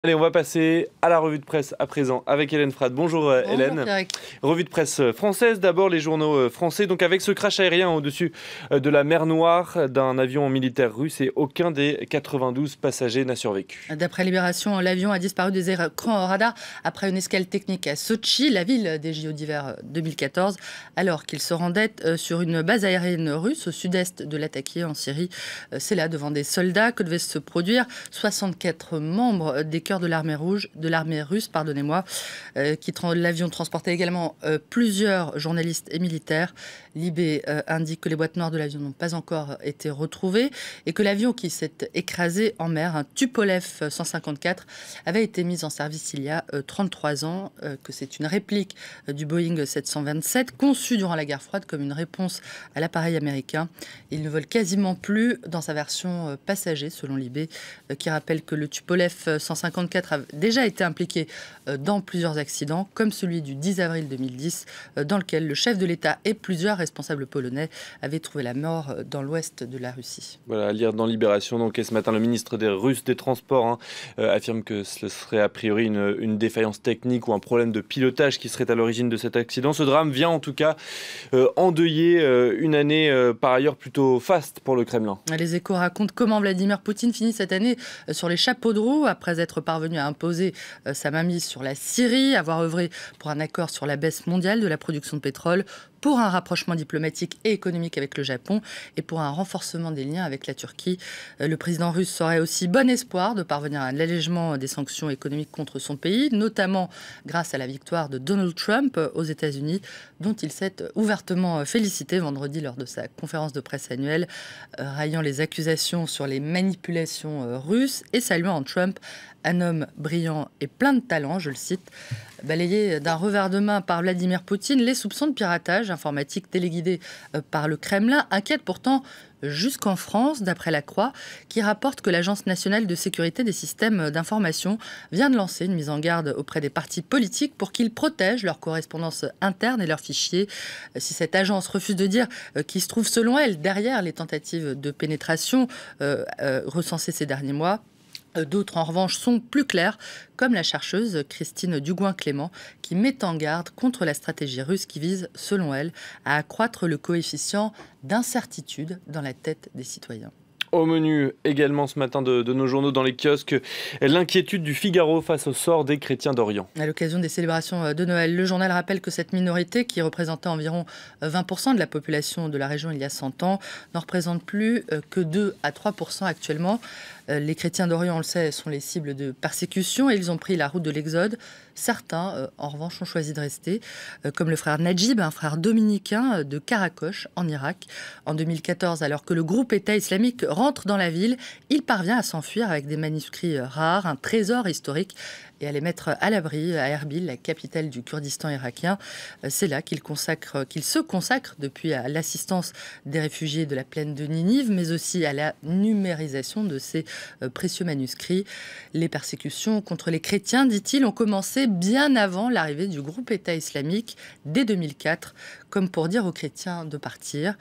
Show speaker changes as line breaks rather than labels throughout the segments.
Allez, on va passer à la revue de presse à présent avec Hélène Frade. Bonjour Hélène.
Eric.
Revue de presse française, d'abord les journaux français. Donc avec ce crash aérien au-dessus de la mer Noire d'un avion militaire russe et aucun des 92 passagers n'a survécu.
D'après Libération, l'avion a disparu des écrans radar après une escale technique à Sotchi, la ville des JO d'hiver 2014, alors qu'il se rendait sur une base aérienne russe au sud-est de Latakia en Syrie. C'est là, devant des soldats, que devaient se produire 64 membres des de l'armée russe, l'avion transportait également plusieurs journalistes et militaires. Libé indique que les boîtes noires de l'avion n'ont pas encore été retrouvées et que l'avion qui s'est écrasé en mer, un Tupolev 154, avait été mis en service il y a 33 ans, que c'est une réplique du Boeing 727 conçu durant la guerre froide comme une réponse à l'appareil américain. Il ne vole quasiment plus dans sa version passager, selon Libé, qui rappelle que le Tupolev 154 a déjà été impliqué dans plusieurs accidents, comme celui du 10 avril 2010, dans lequel le chef de l'État et plusieurs responsables polonais avaient trouvé la mort dans l'ouest de la Russie.
Voilà, à lire dans Libération. Donc, et ce matin, le ministre des Russes des Transports affirme que ce serait a priori une défaillance technique ou un problème de pilotage qui serait à l'origine de cet accident. Ce drame vient en tout cas endeuiller une année par ailleurs plutôt faste pour le Kremlin.
Les Échos racontent comment Vladimir Poutine finit cette année sur les chapeaux de roue après être parvenu à imposer sa mainmise sur la Syrie, avoir œuvré pour un accord sur la baisse mondiale de la production de pétrole, pour un rapprochement diplomatique et économique avec le Japon et pour un renforcement des liens avec la Turquie. Le président russe aurait aussi bon espoir de parvenir à l'allègement des sanctions économiques contre son pays, notamment grâce à la victoire de Donald Trump aux États-Unis, dont il s'est ouvertement félicité vendredi lors de sa conférence de presse annuelle, raillant les accusations sur les manipulations russes et saluant Trump, un homme brillant et plein de talent, je le cite. Balayé d'un revers de main par Vladimir Poutine, les soupçons de piratage informatique téléguidés par le Kremlin inquiètent pourtant jusqu'en France, d'après La Croix, qui rapporte que l'Agence nationale de sécurité des systèmes d'information vient de lancer une mise en garde auprès des partis politiques pour qu'ils protègent leur correspondance interne et leurs fichiers. Si cette agence refuse de dire qui se trouve selon elle derrière les tentatives de pénétration recensées ces derniers mois, d'autres, en revanche, sont plus clairs, comme la chercheuse Christine Dugouin-Clément, qui met en garde contre la stratégie russe qui vise, selon elle, à accroître le coefficient d'incertitude dans la tête des citoyens.
Au menu également ce matin de nos journaux dans les kiosques, l'inquiétude du Figaro face au sort des chrétiens d'Orient.
À l'occasion des célébrations de Noël, le journal rappelle que cette minorité, qui représentait environ 20% de la population de la région il y a 100 ans, n'en représente plus que 2 à 3% actuellement. Les chrétiens d'Orient, on le sait, sont les cibles de persécution et ils ont pris la route de l'exode. Certains, en revanche, ont choisi de rester, comme le frère Najib, un frère dominicain de Karakoche, en Irak. En 2014, alors que le groupe État islamique rentre dans la ville, il parvient à s'enfuir avec des manuscrits rares, un trésor historique, et à les mettre à l'abri à Erbil, la capitale du Kurdistan irakien. C'est là qu'il se consacre depuis à l'assistance des réfugiés de la plaine de Ninive, mais aussi à la numérisation de ces précieux manuscrits. Les persécutions contre les chrétiens, dit-il, ont commencé bien avant l'arrivée du groupe État islamique, dès 2004, comme pour dire aux chrétiens de partir.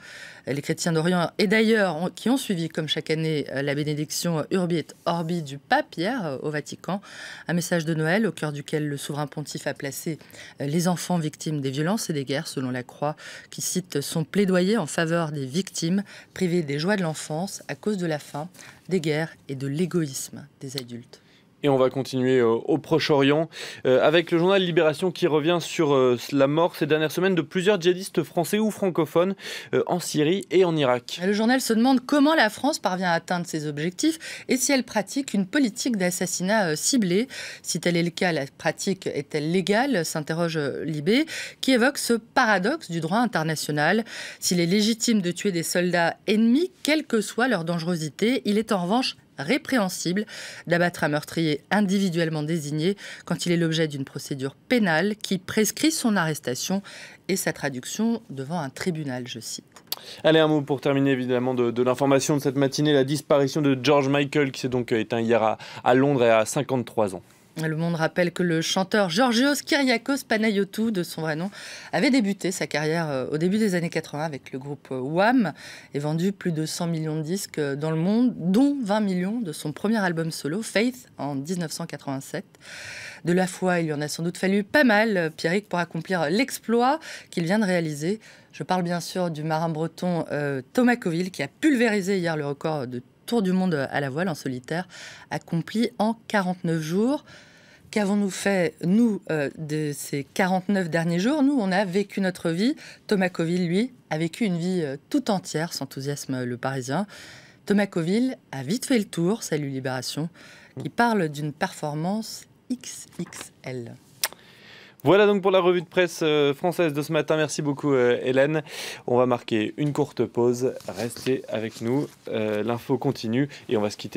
Les chrétiens d'Orient, et d'ailleurs, qui ont suivi, comme chaque année, la bénédiction Urbi et Orbi du pape hier au Vatican, un message de Noël au cœur duquel le souverain pontife a placé les enfants victimes des violences et des guerres, selon La Croix, qui cite son plaidoyer en faveur des victimes privées des joies de l'enfance à cause de la faim, des guerres et de l'égoïsme des adultes.
Et on va continuer au Proche-Orient avec le journal Libération qui revient sur la mort ces dernières semaines de plusieurs djihadistes français ou francophones en Syrie et en Irak.
Le journal se demande comment la France parvient à atteindre ses objectifs et si elle pratique une politique d'assassinat ciblé. Si tel est le cas, la pratique est-elle légale, s'interroge Libé, qui évoque ce paradoxe du droit international. S'il est légitime de tuer des soldats ennemis, quelle que soit leur dangerosité, il est en revanche répréhensible d'abattre un meurtrier individuellement désigné quand il est l'objet d'une procédure pénale qui prescrit son arrestation et sa traduction devant un tribunal, je cite.
Allez, un mot pour terminer évidemment de l'information de cette matinée, la disparition de George Michael qui s'est donc éteint hier à Londres et à 53 ans.
Le Monde rappelle que le chanteur Georgios Kyriakos Panayotou, de son vrai nom, avait débuté sa carrière au début des années 80 avec le groupe Wham et vendu plus de 100 millions de disques dans le monde, dont 20 millions de son premier album solo, Faith, en 1987. De la foi, il lui en a sans doute fallu pas mal, Pierrick, pour accomplir l'exploit qu'il vient de réaliser. Je parle bien sûr du marin breton Thomas Coville, qui a pulvérisé hier le record de Tour du monde à la voile en solitaire, accompli en 49 jours. Qu'avons-nous fait, nous, de ces 49 derniers jours? Nous, on a vécu notre vie. Thomas Coville, lui, a vécu une vie tout entière, s'enthousiasme le Parisien. Thomas Coville a vite fait le tour, salut Libération, qui parle d'une performance XXL.
Voilà donc pour la revue de presse française de ce matin. Merci beaucoup Hélène. On va marquer une courte pause. Restez avec nous. L'info continue et on va se quitter.